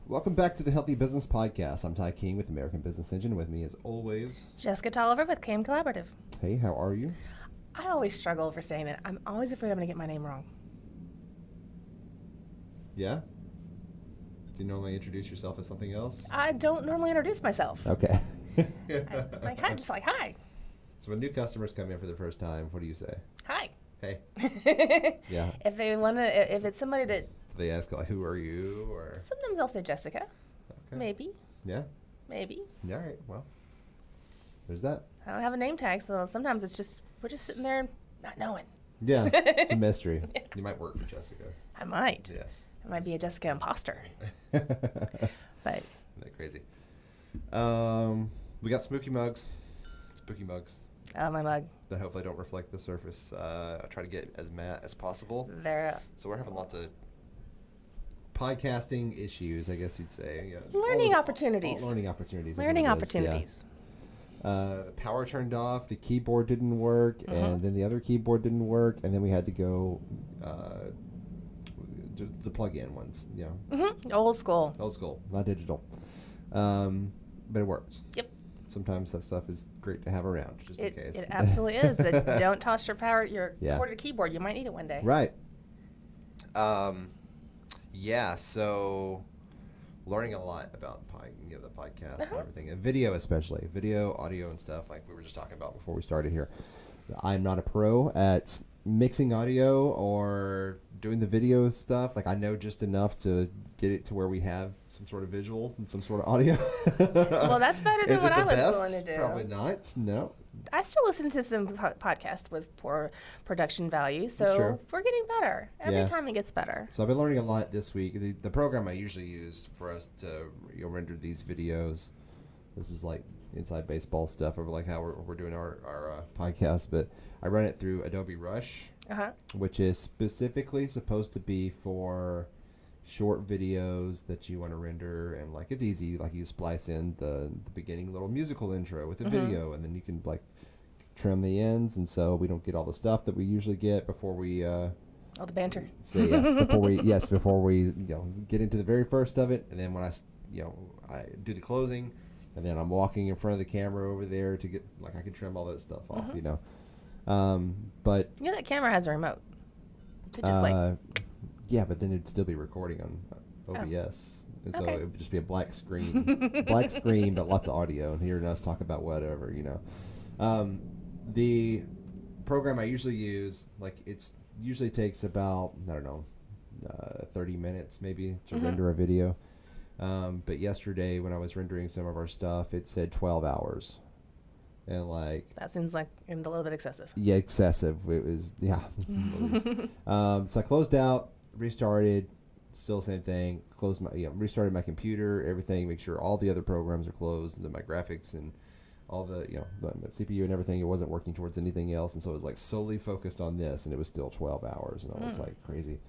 Welcome back to the Healthy Business Podcast. I'm Ty King with American Business Engine. With me, as always, Jessica Tolliver with Cam Collaborative. Hey, how are you? I always struggle over saying it. I'm always afraid I'm going to get my name wrong. Yeah? Do you normally introduce yourself as something else? I don't normally introduce myself. Okay. Just like, hi. So when new customers come in for the first time, what do you say? Hi. Hey. Yeah. If they want to, if it's somebody that... So they ask, like, who are you? Or Sometimes they'll say Jessica. Okay. Maybe. Yeah. Maybe. Yeah, all right. Well, there's that. I don't have a name tag, so sometimes it's just, we're just sitting there not knowing. Yeah. It's a mystery. You might work for Jessica. I might. Yes. I might be a Jessica imposter. But... Isn't that crazy? We got spooky mugs. Spooky mugs. I love my mug. That hopefully don't reflect the surface. I try to get as matte as possible. So we're having lots of podcasting issues, I guess you'd say. Yeah. Learning opportunities. Learning opportunities. Learning opportunities. Yeah. Power turned off. The keyboard didn't work, and then the other keyboard didn't work, and then we had to go the plug-in ones. Yeah. Old school. Old school, not digital. But it works. Yep. Sometimes that stuff is great to have around, just in case. It absolutely is. Don't toss your corded keyboard. You might need it one day. Right. Yeah, so learning a lot about the podcast and everything, and video especially. Video, audio, and stuff like we were just talking about before we started here. I'm not a pro at mixing audio or doing the video stuff. Like, I know just enough to get it to where we have some sort of visual and some sort of audio. Well, that's better than what I was going to do. Probably not. No. I still listen to some podcasts with poor production value, so we're getting better. Every time it gets better. So I've been learning a lot this week. The program I usually use for us to render these videos, this is like inside baseball stuff over like how we're doing our podcast, but I run it through Adobe Rush, which is specifically supposed to be for short videos that you want to render, and like it's easy. Like you splice in the beginning little musical intro with the video, and then you can like trim the ends, and so we don't get all the stuff that we usually get before we all the banter. So before we get into the very first of it, and then when I do the closing, and then I'm walking in front of the camera over there to get like I can trim all that stuff off, but that camera has a remote. To just yeah, but then it'd still be recording on OBS. And so it would just be a black screen. Black screen, but lots of audio. And hearing us talk about whatever, The program I usually use, like, it usually takes about, 30 minutes maybe to render a video. But yesterday when I was rendering some of our stuff, it said 12 hours. And like that seems like a little bit excessive. Yeah, excessive. It was, at least. So I closed out, restarted, still same thing. Closed my, restarted my computer, everything. Make sure all the other programs are closed, and my graphics and all the, the CPU and everything. It wasn't working towards anything else, and so it was like solely focused on this, and it was still 12 hours, and I was like crazy.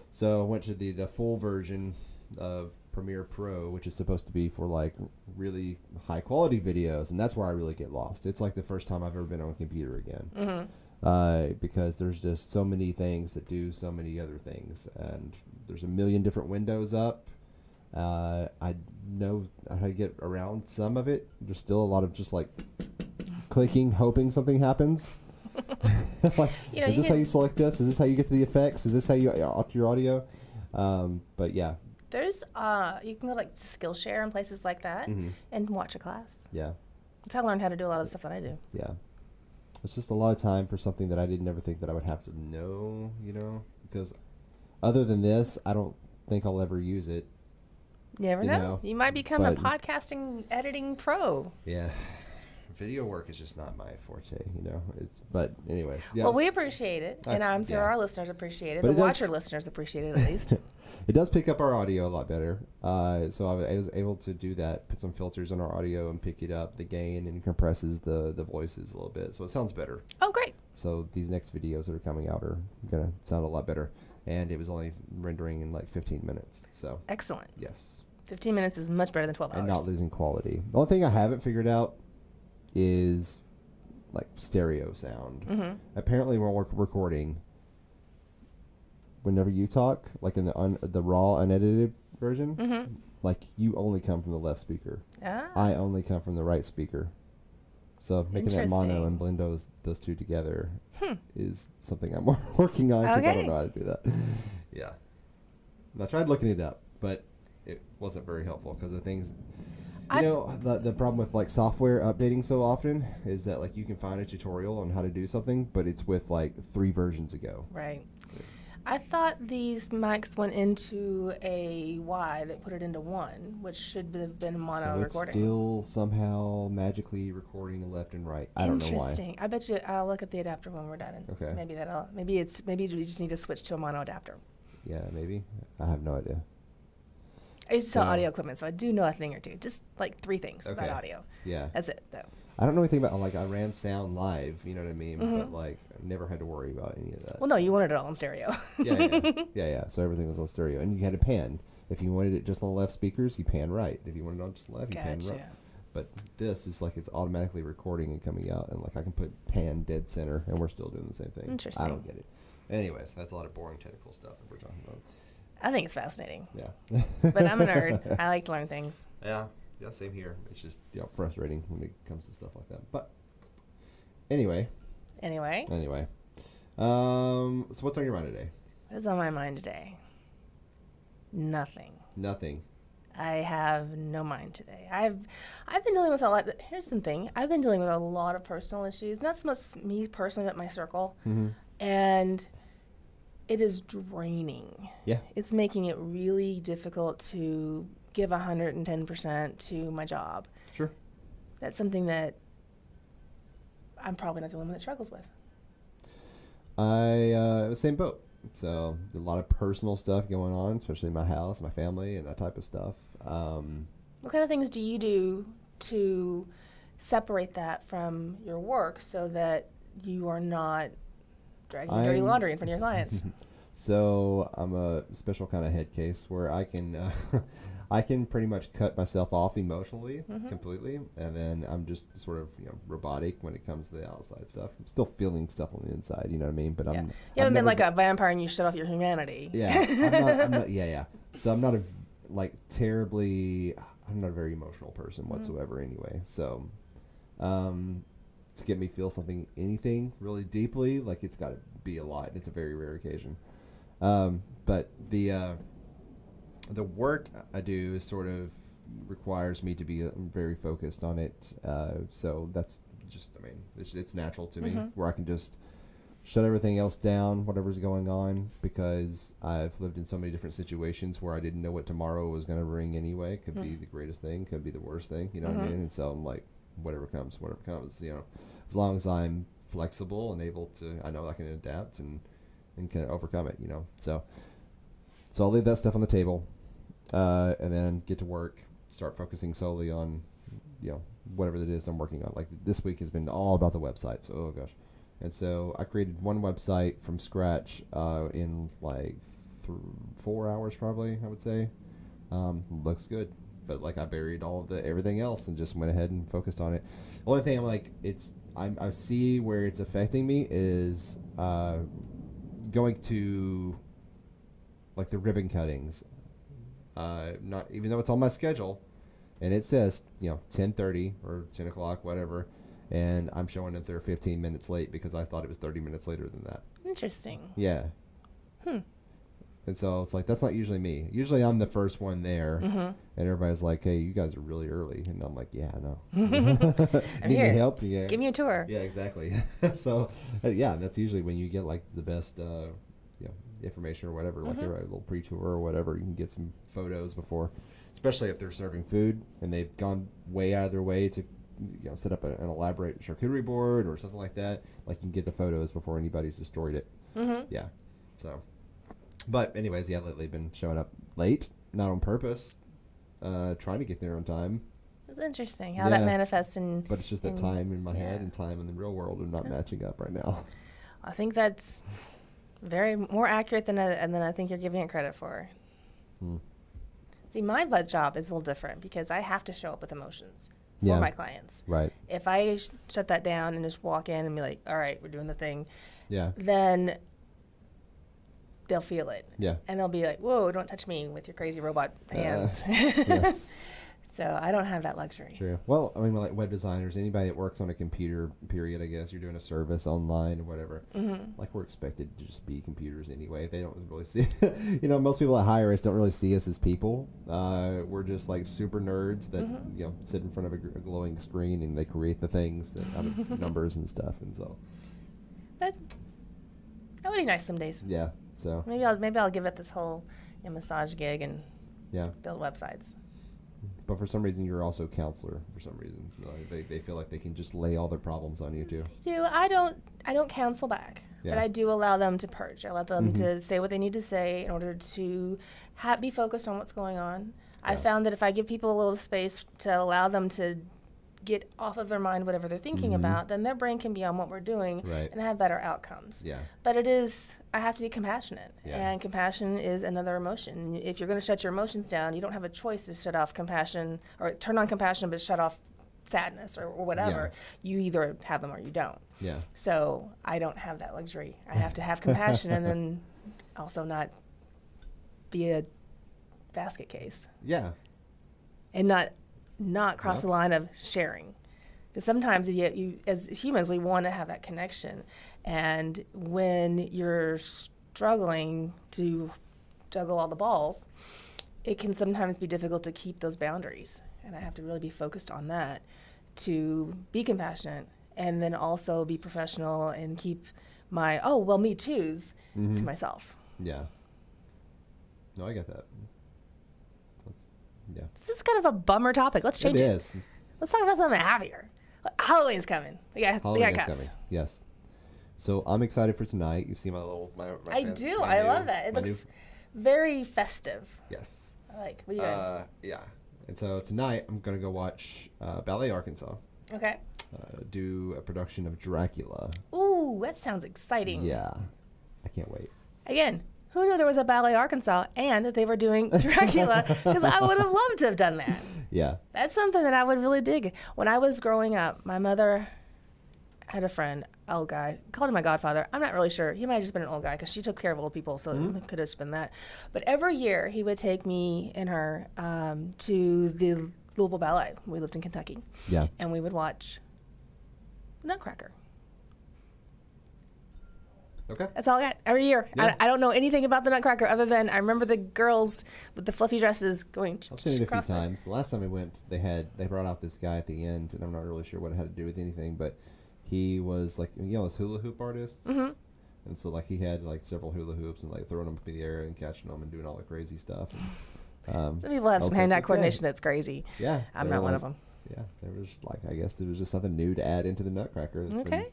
So I went to the full version of Premiere Pro, which is supposed to be for like really high quality videos, and that's where I really get lost. It's like the first time I've ever been on a computer again, because there's just so many things that do so many other things, and there's a million different windows up. I know how to get around some of it. There's still a lot of just like clicking, hoping something happens. Like, is this how you select this? Is this how you get to the effects? Is this how you alter your audio? But yeah. There's you can go like Skillshare and places like that and watch a class. Yeah. That's how I learned how to do a lot of the stuff that I do. Yeah. It's just a lot of time for something that I didn't ever think that I would have to know, because other than this, I don't think I'll ever use it. You never know. You might become a podcasting editing pro. Yeah. Video work is just not my forte, but anyways. Yes. Well, we appreciate it, and I'm sure our listeners appreciate it. But the watcher listeners appreciate it at least. It does pick up our audio a lot better. So I was able to do that, put some filters on our audio and pick it up, the gain, and compresses the voices a little bit. So it sounds better. Oh, great. So these next videos that are coming out are going to sound a lot better. And it was only rendering in like 15 minutes. So excellent. Yes. 15 minutes is much better than 12 hours. And not losing quality. The only thing I haven't figured out is like stereo sound. Apparently when we're recording, whenever you talk, like in the raw unedited version, like you only come from the left speaker. I only come from the right speaker. So making that mono and blend those two together is something I'm working on because I don't know how to do that. Yeah. And I tried looking it up, but it wasn't very helpful because the things... You know, the problem with like software updating so often is that like you can find a tutorial on how to do something, but it's with like 3 versions ago. Right. I thought these mics went into a Y that put it into 1, which should have been mono recording. So it's still somehow magically recording left and right. I don't know why. Interesting. I bet you I'll look at the adapter when we're done. Okay. Maybe we just need to switch to a mono adapter. Yeah, maybe. I have no idea. I used to sell audio equipment, so I do know a thing or two. Just like 3 things about audio. Yeah. That's it, though. I don't know anything about, like, I ran sound live, you know what I mean? But, like, I never had to worry about any of that. Well, no, you wanted it all in stereo. Yeah. So everything was on stereo. And you had to pan. If you wanted it just on the left speakers, you pan right. If you wanted it on just left, you pan right. But this is like it's automatically recording and coming out. And, like, I can put pan dead center, and we're still doing the same thing. Interesting. I don't get it. Anyways, that's a lot of boring technical stuff that we're talking about. I think it's fascinating. Yeah. But I'm a nerd. I like to learn things. Yeah, same here. It's just frustrating when it comes to stuff like that. But anyway. So what's on your mind today? What is on my mind today? Nothing. I have no mind today. I've been dealing with a lot. Here's something. I've been dealing with a lot of personal issues. Not so much me personally, but my circle. And it is draining. Yeah. It's making it really difficult to give 110% to my job. Sure. That's something that I'm probably not the only one that struggles with. Same boat. So a lot of personal stuff going on, especially in my house, my family, and that type of stuff. What kind of things do you do to separate that from your work so that you are not dragging dirty laundry in front of your clients? So I'm a special kind of head case where I can I can pretty much cut myself off emotionally completely, and then I'm just sort of robotic when it comes to the outside stuff. I'm still feeling stuff on the inside, you know what I mean? But you haven't been like a vampire and you shut off your humanity. Yeah, I'm not. So I'm not a very emotional person whatsoever anyway. So to get me feel anything really deeply, like it's got to be a lot. It's a very rare occasion. But the work I do sort of requires me to be very focused on it. So that's just, it's natural to me where I can just shut everything else down, whatever's going on, because I've lived in so many different situations where I didn't know what tomorrow was going to bring anyway. Could be the greatest thing, could be the worst thing, you know what I mean? And so I'm like, whatever comes, as long as I'm flexible and able to, I know I can adapt and can overcome it, So I'll leave that stuff on the table, and then get to work, start focusing solely on, whatever it is I'm working on. Like this week has been all about the website. So, oh gosh. And so I created one website from scratch in like 4 hours probably, I would say. Looks good. But like I buried all of everything else and just went ahead and focused on it. The only thing I see where it's affecting me is going to like the ribbon cuttings. Not even though it's on my schedule and it says 10:30 or 10 o'clock, whatever, and I'm showing up there 15 minutes late because I thought it was 30 minutes later than that. Interesting. Yeah. And so it's like, that's not usually me. Usually I'm the first one there, and everybody's like, hey, you guys are really early. And I'm like, yeah, I know. Need any help? Yeah. Give me a tour. Yeah, exactly. So, that's usually when you get like the best information or whatever, like a little pre-tour or whatever. You can get some photos before, especially if they're serving food and they've gone way out of their way to set up an elaborate charcuterie board or something like that. Like you can get the photos before anybody's destroyed it. Yeah. So... But anyways, lately I've been showing up late, not on purpose, trying to get there on time. It's interesting how that manifests in... But it's just that time in my head and time in the real world are not matching up right now. I think that's very more accurate than I think you're giving it credit for. See, my job is a little different because I have to show up with emotions for my clients. Right. If I shut that down and just walk in and be like, all right, we're doing the thing, then... they'll feel it. Yeah. And they'll be like, whoa, don't touch me with your crazy robot hands. Yes. So I don't have that luxury. True. Well, I mean, like web designers, anybody that works on a computer, period, I guess, you're doing a service online or whatever. Like, we're expected to just be computers anyway. They don't really see, you know, most people that hire us don't really see us as people. We're just like super nerds that, you know, sit in front of a glowing screen and they create the things that, out of numbers and stuff. And so. That would be nice some days. Yeah. So. Maybe I'll give it this whole massage gig and build websites. But for some reason, you're also a counselor. For some reason, they feel like they can just lay all their problems on you too. I don't counsel back, but I do allow them to purge. I let them to say what they need to say in order to be focused on what's going on. I found that if I give people a little space to allow them to get off of their mind whatever they're thinking about, then their brain can be on what we're doing and have better outcomes. Yeah. But I have to be compassionate, and compassion is another emotion. If you're going to shut your emotions down, you don't have a choice to shut off compassion or turn on compassion but shut off sadness or whatever. You either have them or you don't. Yeah. So I don't have that luxury. I have to have compassion and then also not be a basket case. Yeah. And not cross the line of sharing. Because sometimes you, as humans, we want to have that connection. And when you're struggling to juggle all the balls, it can sometimes be difficult to keep those boundaries. And I have to really be focused on that to be compassionate and then also be professional and keep my, me too's to myself. Yeah. No, I get that. Yeah. This is kind of a bummer topic. Let's change it. It is. Let's talk about something happier. Halloween's coming. We got cups. Coming. Yes. So I'm excited for tonight. You see my little my I do. I love that. It looks very festive. Yes. I like. What are you doing? Yeah. And so tonight I'm gonna go watch Ballet Arkansas. Okay. Do a production of Dracula. Ooh, that sounds exciting. Yeah. I can't wait. Again. Who knew there was a Ballet Arkansas and that they were doing Dracula? Because I would have loved to have done that. Yeah. That's something that I would really dig. When I was growing up, my mother had a friend, old guy, called him my godfather. I'm not really sure. He might have just been an old guy because she took care of old people, so it could have just been that. But every year he would take me and her to the Louisville Ballet. We lived in Kentucky. Yeah. And we would watch Nutcracker. Okay. That's all I got every year. Yeah. I don't know anything about the Nutcracker other than I remember the girls with the fluffy dresses going. I've seen it a few times. The last time we went, they brought out this guy at the end, and I'm not really sure what it had to do with anything, but he was like, this hula hoop artist, and so like he had like several hula hoops and like throwing them up in the air and catching them and doing all the crazy stuff. And, some people have some hand-eye coordination that's crazy. Yeah, I'm not one of them. Yeah, there was I guess there was just something new to add into the Nutcracker. That's okay.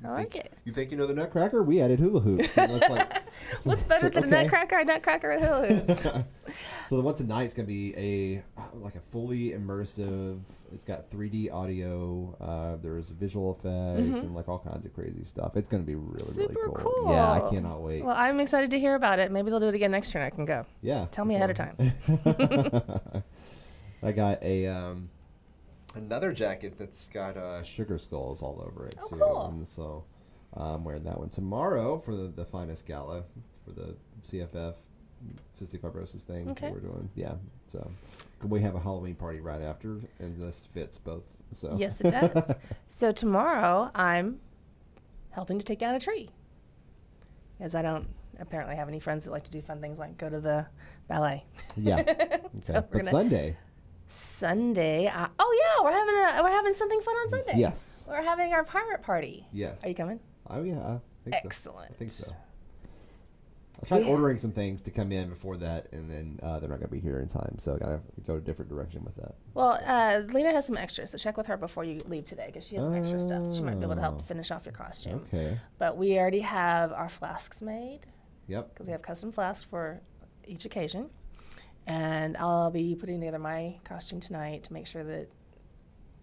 I like it. You think you know the Nutcracker? We added hula hoops. And it's like, what's better than a Nutcracker? A Nutcracker with hula hoops. So the one tonight's gonna be a fully immersive. It's got 3D audio. There's visual effects and like all kinds of crazy stuff. It's gonna be really cool. Yeah, I cannot wait. Well, I'm excited to hear about it. Maybe they'll do it again next year and I can go. Yeah. Tell me ahead of time. I got another jacket that's got sugar skulls all over it too. Cool. And so I'm wearing that one tomorrow for the finest gala for the CFF cystic fibrosis thing that we're doing. Yeah. So we have a Halloween party right after, and this fits both. So yes, it does. So tomorrow I'm helping to take down a tree, as I don't apparently have any friends that like to do fun things like go to the ballet. Yeah. Okay. So but Sunday, we're having something fun on Sunday. Yes, we're having our pirate party. Yes, are you coming? Oh yeah, I think excellent. So. I think so. I tried ordering some things to come in before that, and then they're not going to be here in time, so I got to go a different direction with that. Well, Lena has some extras, so check with her before you leave today because she has some extra stuff. She might be able to help finish off your costume. Okay. But we already have our flasks made. Yep. Because we have custom flasks for each occasion. And I'll be putting together my costume tonight to make sure that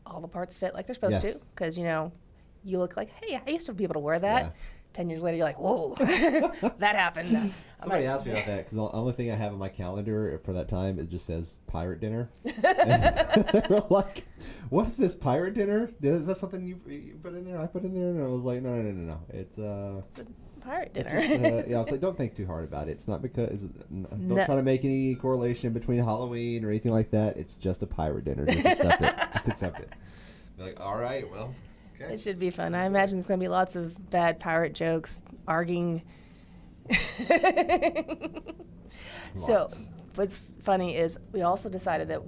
all the parts fit like they're supposed to. Because, you look like, hey, I used to be able to wear that. Yeah. 10 years later, you're like, whoa, that happened. Somebody asked me about that because the only thing I have on my calendar for that time, it just says pirate dinner. They're like, what is this, pirate dinner? Is that something you put in there? I put in there? And I was like, no. It's pirate dinner. It's just, I was like, don't think too hard about it. It's not because don't try to make any correlation between Halloween or anything like that. It's just a pirate dinner. Just accept it. Just accept it. Be like, all right, well, okay. It should be fun. I imagine there's going to be lots of bad pirate jokes, arguing. So, what's funny is we also decided that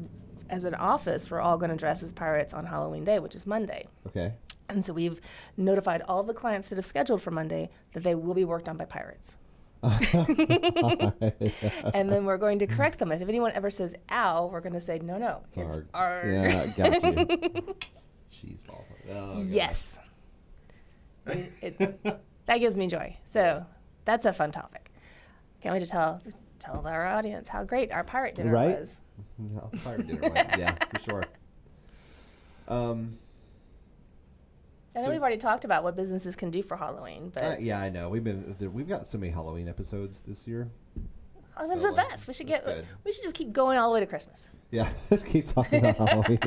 as an office, we're all going to dress as pirates on Halloween Day, which is Monday. Okay. And so we've notified all the clients that have scheduled for Monday that they will be worked on by pirates. And then we're going to correct them. If anyone ever says "ow," we're going to say, "No, it's arg." Yeah, got you. Cheese ball. Oh, yes. That gives me joy. So that's a fun topic. Can't wait to tell our audience how great our pirate dinner was. No, pirate dinner, yeah, for sure. I know we've already talked about what businesses can do for Halloween, but yeah, I know we've got so many Halloween episodes this year. Halloween's the best. We should just keep going all the way to Christmas. Yeah, let's keep talking about Halloween.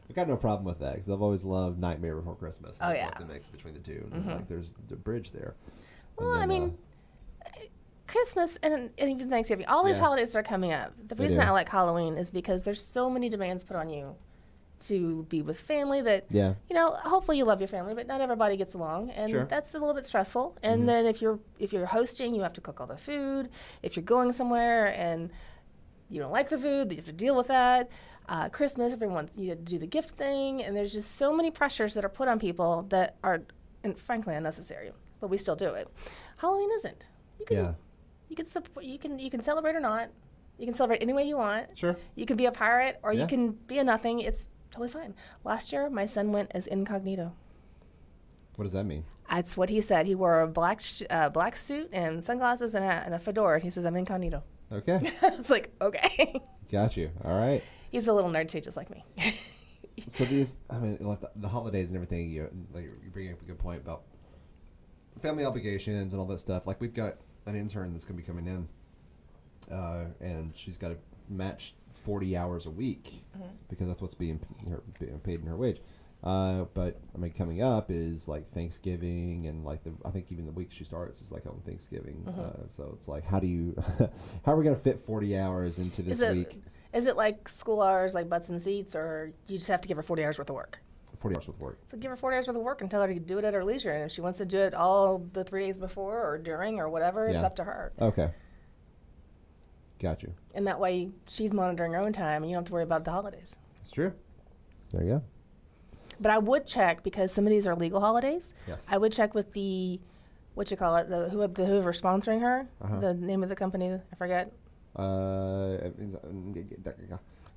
I've got no problem with that because I've always loved Nightmare Before Christmas. Oh, yeah. Like the mix between the two. And like there's the bridge there. Well, then, I mean, Christmas and even Thanksgiving, all these holidays that are coming up. The reason I like Halloween is because there's so many demands put on you to be with family that, you know, hopefully you love your family, but not everybody gets along, and that's a little bit stressful. And then if you're hosting, you have to cook all the food. If you're going somewhere and you don't like the food, you have to deal with that. Christmas, you have to do the gift thing, and there's just so many pressures that are put on people that are, and frankly, unnecessary. But we still do it. Halloween isn't. You can celebrate or not. You can celebrate any way you want. Sure. You can be a pirate or you can be a nothing. It's totally fine. Last year, my son went as incognito. What does that mean? That's what he said. He wore a black suit and sunglasses and a fedora. And he says, "I'm incognito." Okay. I was like, okay. Got you. All right. He's a little nerd too, just like me. So these, I mean, like the holidays and everything, you bring up a good point about family obligations and all that stuff. Like we've got an intern that's going to be coming in, and she's got to match 40 hours a week because that's what's being paid in her wage. But I mean, coming up is like Thanksgiving, and like I think even the week she starts is like on Thanksgiving. So it's like, how are we going to fit 40 hours into this week? Is it like school hours, like butts and seats, or you just have to give her 40 hours worth of work? 40 hours worth of work. So give her 40 hours worth of work and tell her to do it at her leisure. And if she wants to do it all the 3 days before or during or whatever, it's up to her. Okay. Got you. And that way she's monitoring her own time and you don't have to worry about the holidays. That's true. There you go. But I would check, because some of these are legal holidays. Yes. I would check with the, whoever's sponsoring her, the name of the company, I forget.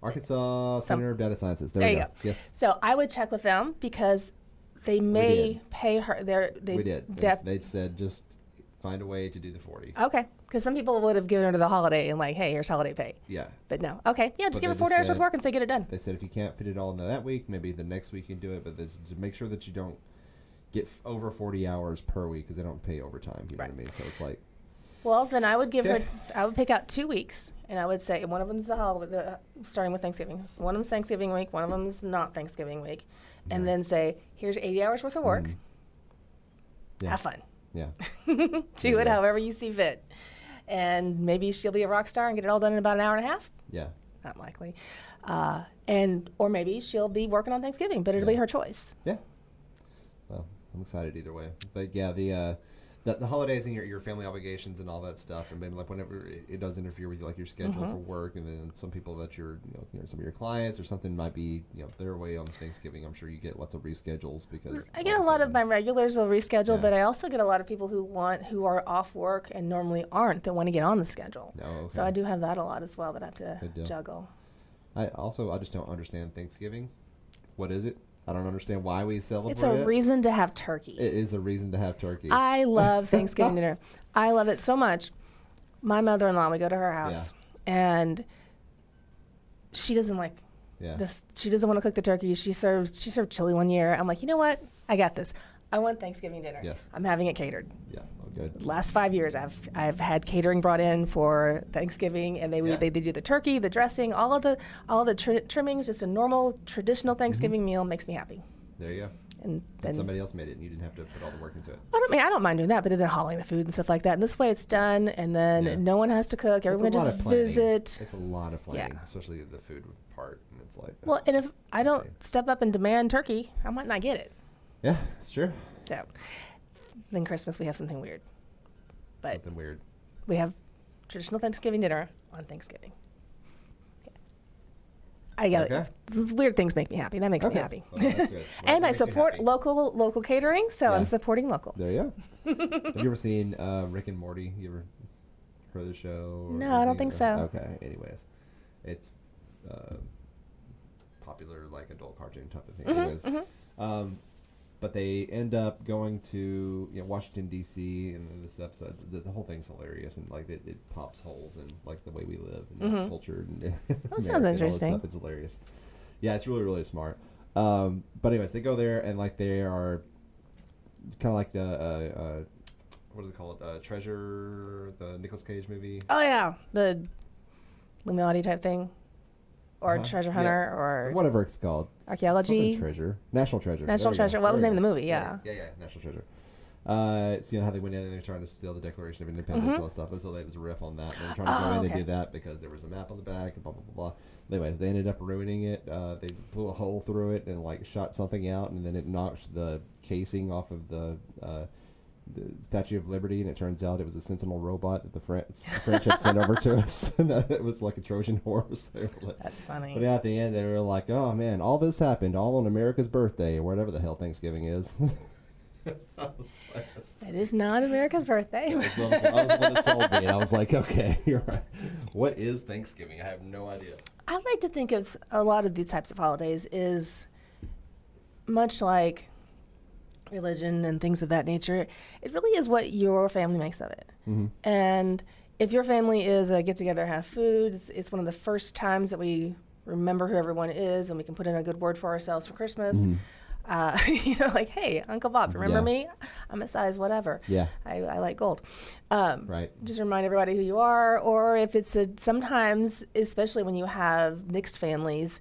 Arkansas Center of Data Sciences. There you go. Yes. So I would check with them because they may pay her. We did. They said just find a way to do the 40. Okay. Because some people would have given her to the holiday and like, hey, here's holiday pay. Yeah. But no. Okay. Yeah, just give her 40 hours worth of work and say get it done. They said if you can't fit it all into that week, maybe the next week you can do it, but to make sure that you don't get over 40 hours per week because they don't pay overtime. You know what I mean? So it's like. Well, then I would give her, I would pick out 2 weeks, and I would say one of them's the holiday, starting with Thanksgiving. One of them's Thanksgiving week, one of them's not Thanksgiving week. And then say, here's 80 hours worth of work. Have fun. Yeah. Do it however you see fit. And maybe she'll be a rock star and get it all done in about an hour and a half. Yeah. Not likely. Or maybe she'll be working on Thanksgiving, but it'll be her choice. Yeah. Well, I'm excited either way. But yeah, the holidays and your family obligations and all that stuff, and maybe like whenever it does interfere with like your schedule for work, and then some people that some of your clients or something might be they're away on Thanksgiving. I'm sure you get lots of reschedules because I get a lot of my regulars will reschedule, but I also get a lot of people who are off work and normally aren't, that want to get on the schedule. So I do have that a lot as well that I have to juggle. I just don't understand Thanksgiving. What is it? I don't understand why we celebrate it. It's a reason to have turkey. It is a reason to have turkey. I love Thanksgiving dinner. I love it so much. My mother-in-law, we go to her house, and she doesn't like this. She doesn't want to cook the turkey. She served chili one year. I'm like, you know what? I got this. I want Thanksgiving dinner. Yes. I'm having it catered. Yeah. Good. Last 5 years, I've had catering brought in for Thanksgiving, and they do the turkey, the dressing, all of the trimmings. Just a normal traditional Thanksgiving meal makes me happy. There you go. And then somebody else made it, and you didn't have to put all the work into it. I don't mind doing that, but then hauling the food and stuff like that. And this way it's done, and then no one has to cook. Everyone just visit. It's a lot of planning, especially the food part. And it's like, well, and if I don't step up and demand turkey, I might not get it. Yeah, it's true. So then Christmas we have something weird. But something weird. We have traditional Thanksgiving dinner on Thanksgiving. Weird things make me happy. That makes me happy. Well, that's good. And I support local catering, so I'm supporting local. There you go. Have you ever seen Rick and Morty? You ever heard of the show? No, I don't think so. Okay. Anyways, it's popular like adult cartoon type of thing. Anyways, but they end up going to Washington D.C. and in this episode, the whole thing's hilarious, and like it pops holes in like the way we live and our culture. And that sounds interesting. It's hilarious. Yeah, it's really really smart. But anyways, they go there and like they are kind of like the what do they call it? Treasure, the Nicolas Cage movie. Oh yeah, the Illuminati type thing. Or treasure hunter, or whatever it's called. Archaeology. Treasure. National Treasure. National Treasure. What was the name of the movie? Yeah. Yeah, National Treasure. It's how they went in and they're trying to steal the Declaration of Independence and all that stuff. And so it was a riff on that. They were trying to go in and do that because there was a map on the back and blah, blah, blah, blah. Anyways, they ended up ruining it. They blew a hole through it and like shot something out, and then it knocked the casing off of the Statue of Liberty, and it turns out it was a Sentinel robot that the French had sent over to us. And it was like a Trojan horse. That's funny. But at the end, they were like, "Oh man, all this happened all on America's birthday, or whatever the hell Thanksgiving is." I was like, it is not America's birthday. I was the one that sold me. I was like, "Okay, you're right. What is Thanksgiving? I have no idea." I like to think of a lot of these types of holidays is much like religion and things of that nature. It really is what your family makes of it. And if your family is a get together, have food, it's one of the first times that we remember who everyone is, and we can put in a good word for ourselves for Christmas. Like, hey, Uncle Bob, remember me? I'm a size whatever. Yeah. I like gold. Right. Just remind everybody who you are. Or if it's sometimes, especially when you have mixed families,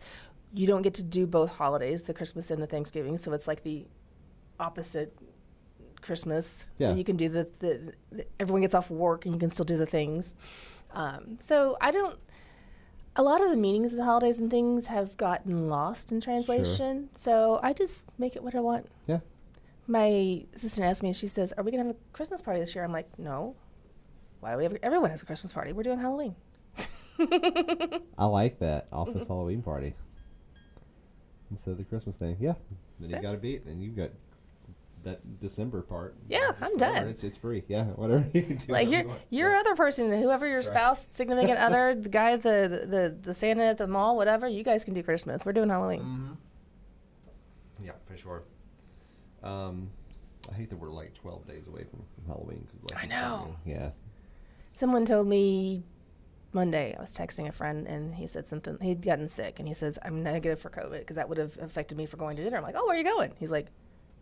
you don't get to do both holidays, the Christmas and the Thanksgiving. So it's like the opposite Christmas. So you can do the everyone gets off work and you can still do the things. So a lot of the meanings of the holidays and things have gotten lost in translation. Sure. So I just make it what I want. Yeah. My assistant asked me, and she says, "Are we going to have a Christmas party this year?" I'm like, "No. Why do we have? Everyone has a Christmas party. We're doing Halloween." I like that. Office Halloween party. Instead of the Christmas thing. Yeah. Then you got a beat, and you've got that December part. Yeah, I'm done. It's free. Yeah, whatever you can do. Like your other person, whoever your spouse, significant other, the guy at the Santa at the mall, whatever, you guys can do Christmas. We're doing Halloween. Yeah, for sure. I hate that we're like 12 days away from Halloween. I know. Yeah. Someone told me Monday, I was texting a friend, and he said something. He'd gotten sick, and he says, "I'm negative for COVID because that would have affected me for going to dinner." I'm like, "Oh, where are you going?" He's like,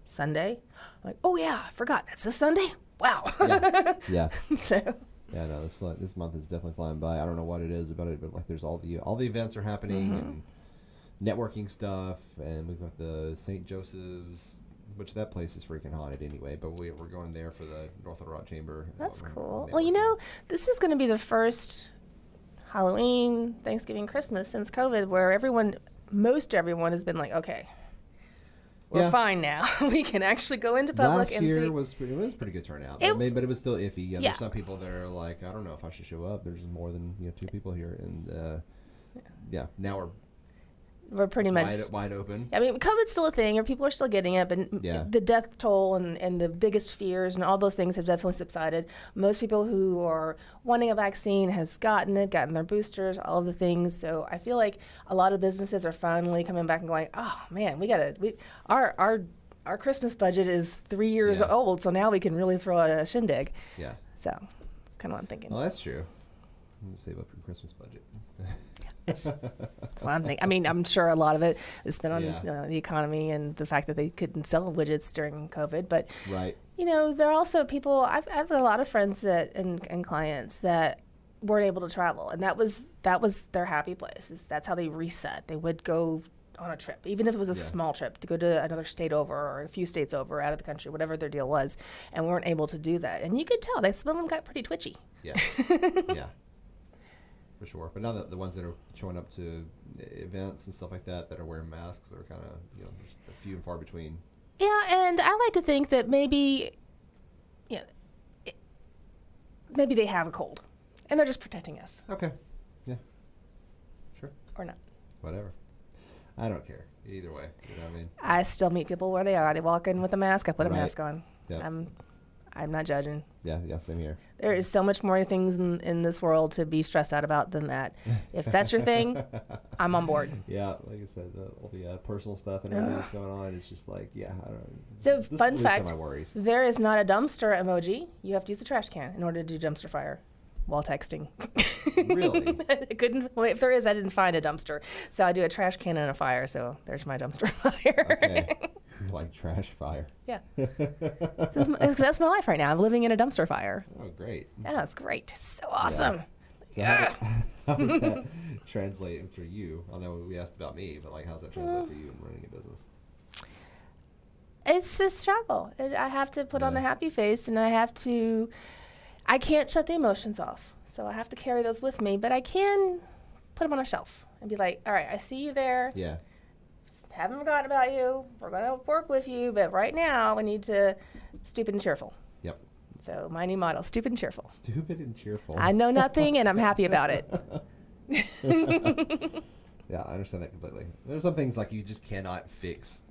"Sunday." I'm like, "Oh yeah, I forgot. That's a Sunday. Wow." Yeah. So. Yeah, no, this month is definitely flying by. I don't know what it is about it, but like, there's all the events are happening and networking stuff, and we've got the St. Joseph's, which that place is freaking haunted anyway. But we're going there for the North Little Rock Chamber. That's cool. Well, this is going to be the first Halloween, Thanksgiving, Christmas since COVID where most everyone has been like, okay, we're fine now. We can actually go into public and see. Last year was pretty good turnout. But it was still iffy. There's some people that are like, I don't know if I should show up. There's more than 2 people here. And now we're pretty much wide open. I mean, COVID's still a thing, or people are still getting it, but the death toll and the biggest fears and all those things have definitely subsided. Most people who are wanting a vaccine has gotten their boosters, all of the things. So I feel like a lot of businesses are finally coming back and going, "Oh man, our Christmas budget is 3 years old, so now we can really throw a shindig." Yeah. So that's kind of what I'm thinking. Well, that's true. I'm gonna save up your Christmas budget. That's what I'm thinking. I mean, I'm sure a lot of it is spent on the economy and the fact that they couldn't sell widgets during COVID. But there are also people. I've a lot of friends and clients that weren't able to travel, and that was their happy place. That's how they reset. They would go on a trip, even if it was a small trip, to go to another state over or a few states over, out of the country, whatever their deal was, and weren't able to do that. And you could tell some of them got pretty twitchy. Yeah, yeah, for sure. But now that the ones that are showing up to events and stuff like that are wearing masks are kind of, just a few and far between. Yeah, and I like to think that maybe they have a cold, and they're just protecting us. Okay. Yeah. Sure. Or not. Whatever. I don't care. Either way. You know what I mean? I still meet people where they are. They walk in with a mask. I put a mask on. Yep. I'm not judging. Yeah, same here. There is so much more things in this world to be stressed out about than that. If that's your thing, I'm on board. Yeah, like I said, all the personal stuff and everything that's going on, it's just like, I don't know. So, fun fact, my worries. there is not a dumpster emoji. You have to use a trash can in order to do dumpster fire while texting. Really? I couldn't. Well, if there is, I didn't find a dumpster. So I do a trash can and a fire. So there's my dumpster fire. Okay. Like trash fire. Yeah. That's my life right now. I'm living in a dumpster fire. Oh, great. Yeah, it's great. So awesome. Yeah. So how does that translate for you? I know we asked about me, but how's that translate for you in running a business? It's a struggle. I have to put on the happy face, and I can't shut the emotions off. So I have to carry those with me, but I can put them on a shelf and be like, all right, I see you there. Yeah. Haven't forgotten about you. We're going to work with you, but right now we need to stupid and cheerful. Yep. So my new motto, stupid and cheerful. Stupid and cheerful. I know nothing, and I'm happy about it. Yeah, I understand that completely. There's some things you just cannot fix.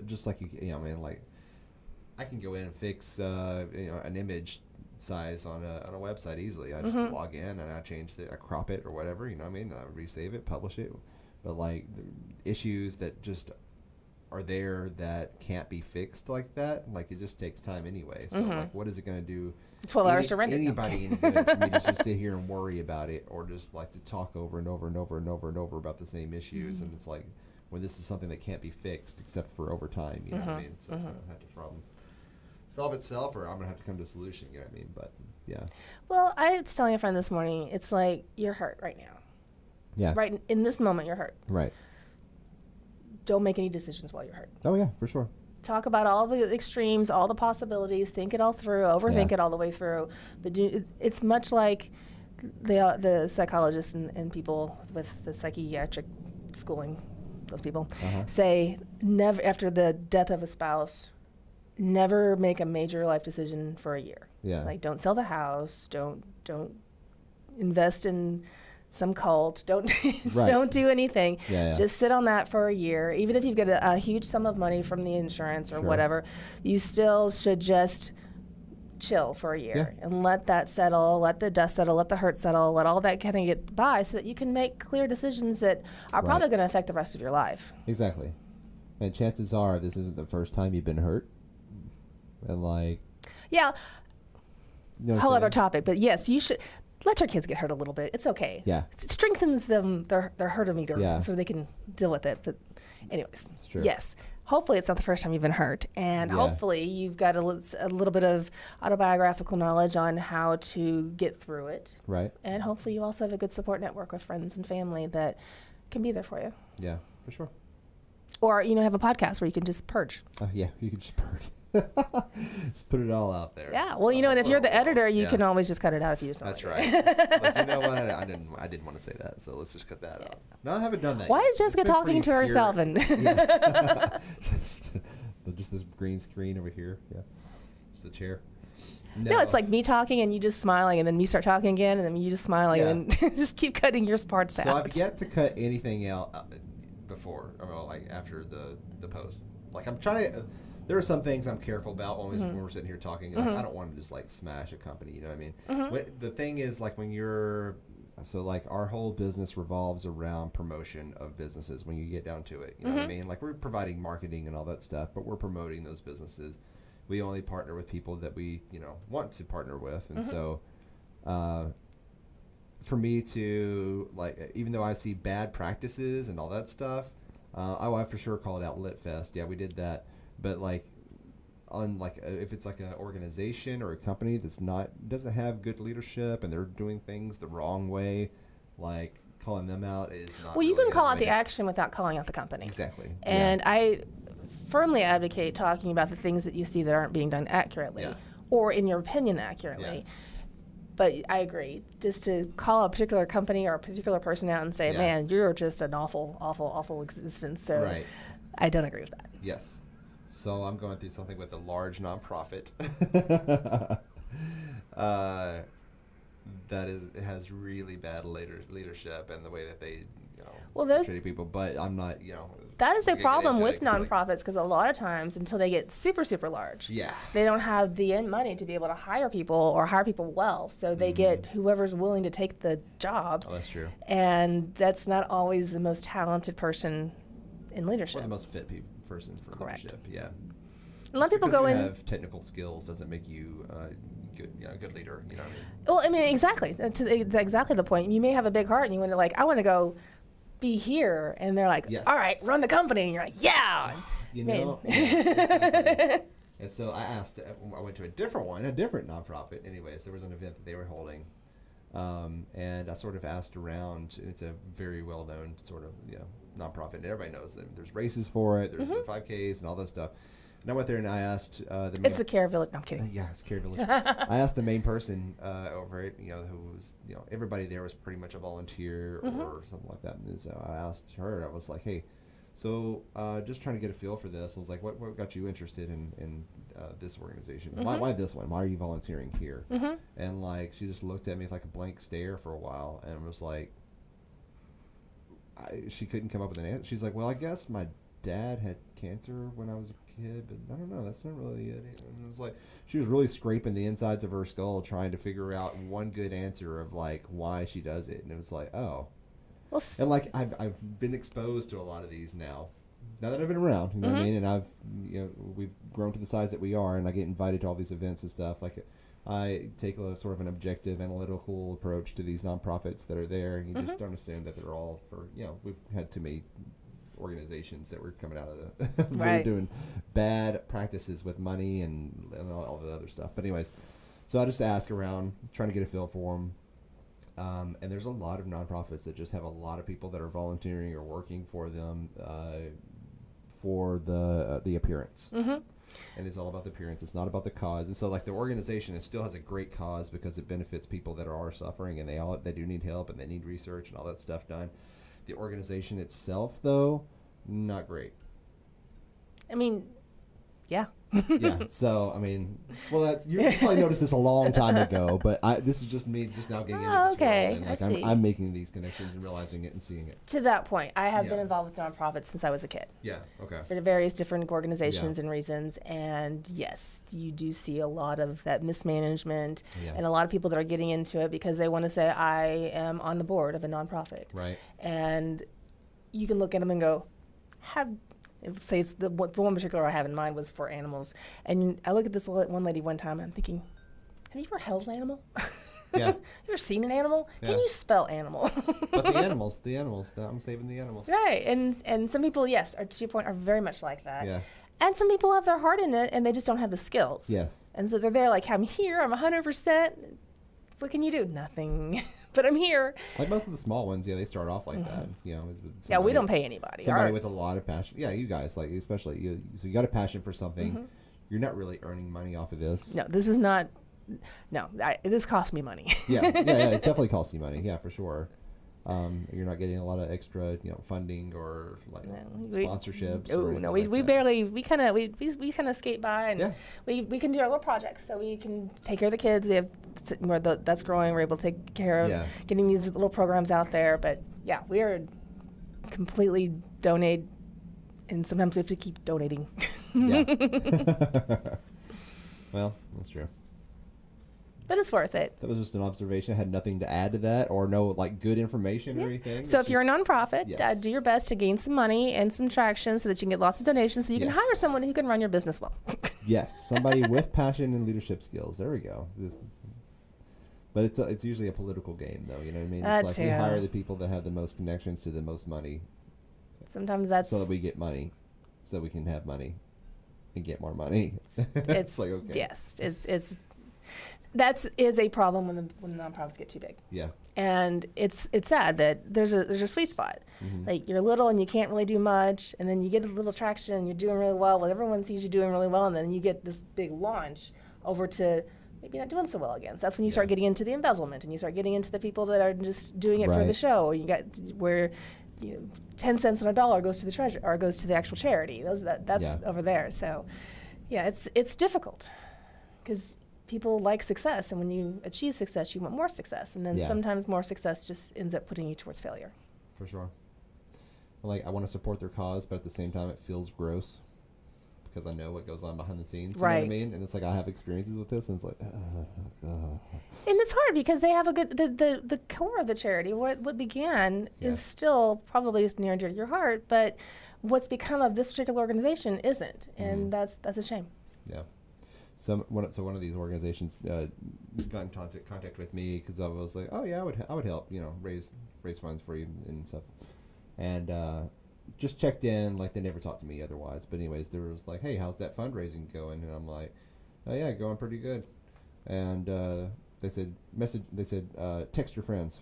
Just like I can go in and fix an image size on a website easily. I just log in and I crop it or whatever, I resave it, publish it. But the issues that just are there that can't be fixed like that, it just takes time anyway. So what is it going to do? 12 hours to rent it. Anybody any good for me just to sit here and worry about it, or just to talk over and over and over and over and over about the same issues? And it's when this is something that can't be fixed except for over time, you know what I mean? So it's going to have to solve itself, or I'm going to have to come to a solution, you know what I mean? But yeah. Well, I was telling a friend this morning, it's you're hurt right now. Yeah. Right in this moment, you're hurt. Right. Don't make any decisions while you're hurt. Oh yeah, for sure. Talk about all the extremes, all the possibilities, think it all through, overthink it all the way through. But it's much like the psychologists and people with the psychiatric schooling, those people, say never, after the death of a spouse, never make a major life decision for a year. Yeah. Don't sell the house, don't invest in some cult, don't do anything. Just sit on that for a year. Even if you get a huge sum of money from the insurance or whatever, you still should just chill for a year and let that settle, let the dust settle, let the hurt settle, let all that kind of get by, so that you can make clear decisions that are probably going to affect the rest of your life. Exactly. And chances are this isn't the first time you've been hurt. And yeah, whole other topic, but yes, you should let your kids get hurt a little bit. It's okay. Yeah. It strengthens them, their hurtometer, so they can deal with it. But anyways, it's true. Yes. Hopefully it's not the first time you've been hurt. And hopefully you've got a little bit of autobiographical knowledge on how to get through it. Right. And hopefully you also have a good support network of friends and family that can be there for you. Yeah, for sure. Or, have a podcast where you can just purge. Yeah, you can just purge. Just put it all out there. Yeah, well, and if you're the editor, you can always just cut it out if you just That's want right. You know what? I didn't want to say that, so let's just cut that out. No, I haven't done that. Why yet. is Jessica talking to herself? And just this green screen over here. Yeah, just the chair. No, it's like me talking and you just smiling, and then me start talking again, and then you just smiling, and then just keep cutting your parts out. So I've yet to cut anything out before, after the post. I'm trying to. There are some things I'm careful about when we're sitting here talking. I don't want to just smash a company. You know what I mean? The thing is, when you're our whole business revolves around promotion of businesses. When you get down to it, you know what I mean? We're providing marketing and all that stuff, but we're promoting those businesses. We only partner with people that we want to partner with, and so for me to even though I see bad practices and all that stuff, I for sure call it out Lit Fest. Yeah, we did that. But if it's an organization or a company doesn't have good leadership and they're doing things the wrong way, calling them out is not. Well, you really can call out the action without calling out the company. Exactly. And I firmly advocate talking about the things that you see that aren't being done accurately, or in your opinion accurately. Yeah. But I agree. Just to call a particular company or a particular person out and say, man, you're just an awful, awful, awful existence. So I don't agree with that. Yes. So I'm going through something with a large nonprofit that has really bad leadership and the way that they treat people. But I'm not, That is a problem with nonprofits, because a lot of times, until they get super, super large, they don't have the money to be able to hire people or hire people well. So they get whoever's willing to take the job. Oh, that's true. And that's not always the most talented person in leadership. Or the most fit person for leadership. Yeah. A lot of people go in. Have technical skills doesn't make you a good leader. You know what I mean? Well, I mean, exactly. Exactly the point. You may have a big heart and you want to I want to go be here, and they're like, all right, run the company, and you're like, yeah. Exactly. And so I went to a different nonprofit. Anyways, there was an event that they were holding, and I sort of asked around, and it's a very well-known sort of nonprofit, and everybody knows that there's races for it, there's the 5Ks and all that stuff. And I went there and I asked it's the Care Village. No, I'm kidding. Yeah, it's Care Village. I asked the main person over it, who was, everybody there was pretty much a volunteer or something like that. And so I asked her, I was like, hey, so just trying to get a feel for this. I was like, what got you interested in this organization? Why this one? Why are you volunteering here? And she just looked at me with a blank stare for a while and was like, she couldn't come up with an answer. She's like, well, I guess my dad had cancer when I was a kid, but I don't know, that's not really it. And it was like she was really scraping the insides of her skull trying to figure out one good answer of why she does it. And it was like, oh, well, and I've been exposed to a lot of these now that I've been around, you know what I mean, and I've we've grown to the size that we are, and I get invited to all these events and stuff. I take a sort of an objective, analytical approach to these nonprofits that are there, and you just don't assume that they're all for we've had too many organizations that were coming out of the they're doing bad practices with money and all the other stuff. But anyways, so I just ask around, trying to get a feel for them. And there's a lot of nonprofits that just have a lot of people that are volunteering or working for them for the appearance. And it's all about the appearance. It's not about the cause. And so the organization, it still has a great cause because it benefits people that are suffering, and they do need help, and they need research and all that stuff done. The organization itself, though, not great. I mean, yeah. Yeah. So, I mean, well, you probably noticed this a long time ago, but this is just me just now getting into this world, and I'm making these connections and realizing it and seeing it. To that point, I have been involved with nonprofits since I was a kid. Yeah. Okay. For various different organizations and reasons, and yes, you do see a lot of that mismanagement and a lot of people that are getting into it because they want to say, I am on the board of a nonprofit. Right. And you can look at them and go, say it's the one particular I have in mind was for animals. And I look at this one lady one time and I'm thinking, have you ever held an animal? Yeah. You ever seen an animal? Yeah. Can you spell animal? But the animals, I'm saving the animals. Right. And some people, yes, to your point, are very much like that. Yeah. And some people have their heart in it and they just don't have the skills. Yes. And so they're there I'm here, I'm 100%. What can you do? Nothing. But I'm here. Like most of the small ones, they start off like that. We don't pay anybody. Somebody with a lot of passion. Yeah, you guys, especially, so you got a passion for something. You're not really earning money off of this. No, this is not. No, this costs me money. Yeah, it definitely costs you money. Yeah, for sure. You're not getting a lot of extra, funding or sponsorships. We kind of skate by, and we can do our little projects. So we can take care of the kids. We have that's growing. We're able to take care of getting these little programs out there. But yeah, we are completely donate, and sometimes we have to keep donating. Yeah. Well, that's true. But it's worth it. That was just an observation. I had nothing to add to that or no good information or anything. So if you're a nonprofit, do your best to gain some money and some traction so that you can get lots of donations so you can hire someone who can run your business well. Yes, somebody with passion and leadership skills. There we go. But it's usually a political game, though. You know what I mean? It's we hire the people that have the most connections to the most money. Sometimes that's... So that we get money. So we can have money and get more money. It's okay. Yes. It's That is a problem when the nonprofits get too big. Yeah. And it's sad that there's a sweet spot. Like you're little and you can't really do much, and then you get a little traction and you're doing really well. Well, everyone sees you doing really well, and then you get this big launch over to maybe not doing so well again. So that's when you start getting into the embezzlement, and you start getting into the people that are just doing it for the show. Or you got where 10 cents on a dollar goes to the treasure or goes to the actual charity. That's over there. So yeah, it's difficult because people like success, and when you achieve success, you want more success, and then sometimes more success just ends up putting you towards failure. For sure. Like, I want to support their cause, but at the same time, it feels gross because I know what goes on behind the scenes. You know what I mean? And it's like I have experiences with this, and it's like, and it's hard because they have a good the core of the charity. What began is still probably near and dear to your heart, but what's become of this particular organization isn't, and that's a shame. Yeah. So one of these organizations got in contact with me because I was like, oh yeah, I would help, raise funds for you and stuff, and just checked in. Like, they never talked to me otherwise, but anyways, there was like, hey, how's that fundraising going? And I'm like, oh yeah, going pretty good. And they said text your friends.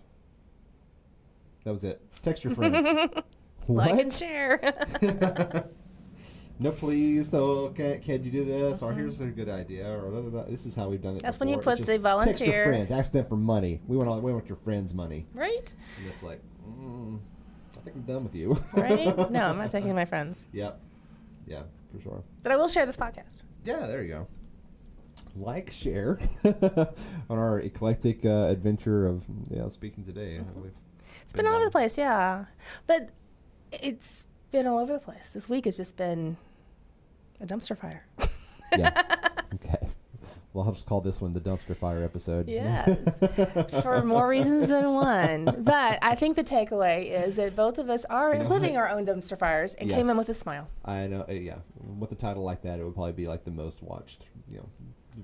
That was it. Text your friends. Like and share. No, please, though, can't you do this? Or here's a good idea. Or blah, blah, blah. This is how we've done it. That's before. when you put the volunteer. Text your friends. Ask them for money. We want your friends' money. Right. And it's like, I think I'm done with you. Right? No, I'm not taking my friends. Yep. Yeah, for sure. But I will share this podcast. Yeah, there you go. Like, share on our eclectic adventure of speaking today. It's been all over the place, yeah. But it's been all over the place. This week has just been a dumpster fire. Yeah. Okay. Well, I'll just call this one the dumpster fire episode. Yes. For more reasons than one. But I think the takeaway is that both of us are living our own dumpster fires and came in with a smile. I know. Yeah. With a title like that, it would probably be like the most watched,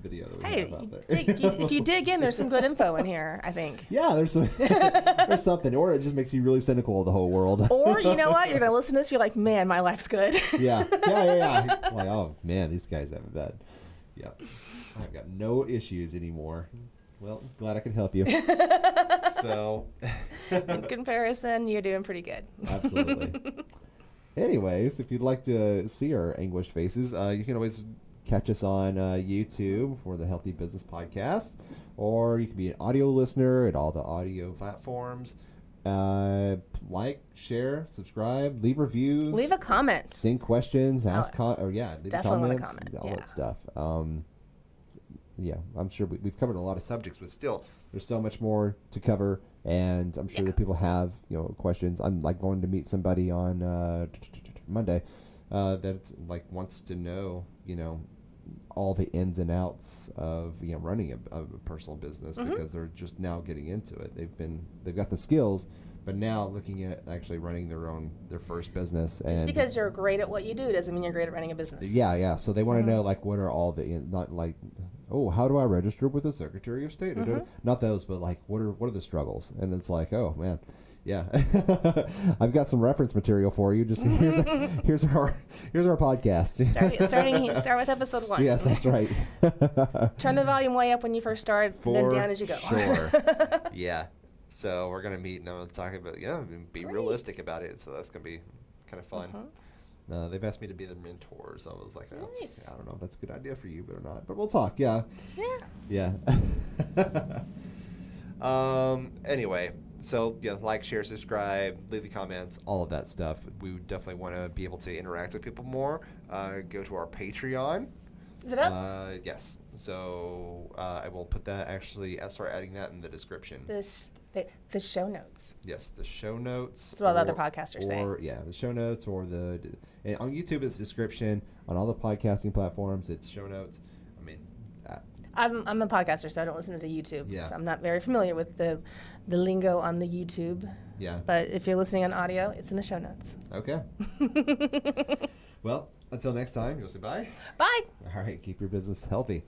video that we have out there. If you dig in, there's some good info in here, I think. Yeah, there's something. Or it just makes you really cynical of the whole world. Or, you know what? You're going to listen to this, you're like, man, my life's good. Yeah. Like, oh, man, these guys have that. Yeah. I've got no issues anymore. Well, glad I could help you. So. In comparison, you're doing pretty good. Absolutely. Anyways, if you'd like to see our anguished faces, you can always catch us on YouTube for the Healthy Business Podcast, or you can be an audio listener at all the audio platforms. Like, share, subscribe, leave reviews, leave a comment, sing questions, ask leave comments, all that stuff. I'm sure we've covered a lot of subjects, but still, there's so much more to cover, and I'm sure that people have questions. I'm like going to meet somebody on Monday that like wants to know all the ins and outs of running a personal business, because they're just now getting into it. They've got the skills, but now looking at actually running their first business. Just because you're great at what you do doesn't mean you're great at running a business. Yeah. So they want to know, like, what are all the not like, oh, how do I register with the Secretary of State? Not those, but like, what are the struggles? And it's like, oh man. Yeah, I've got some reference material for you. Just here's our podcast. Start with episode 1. Yes, that's right. Turn the volume way up when you first start, then down as you go. Sure. Yeah. So we're gonna meet and I'm talking about be realistic about it. So that's gonna be kind of fun. They've asked me to be the mentor, so I was like, I don't know if that's a good idea for you, but or not. But we'll talk. Yeah. Anyway. So, like, share, subscribe, leave the comments, all of that stuff. We would definitely want to be able to interact with people more. Go to our Patreon. Is it up? Yes. So I will put that, start adding that in the description. The show notes. Yes, the show notes. That's what other podcasters say. Yeah, the show notes, or and on YouTube it's description. On all the podcasting platforms, it's show notes. I mean, I'm a podcaster, so I don't listen to YouTube. Yeah. So I'm not very familiar with the lingo on the YouTube. Yeah. But if you're listening on audio, it's in the show notes. Okay. Well, until next time, you'll say bye. Bye. All right, keep your business healthy.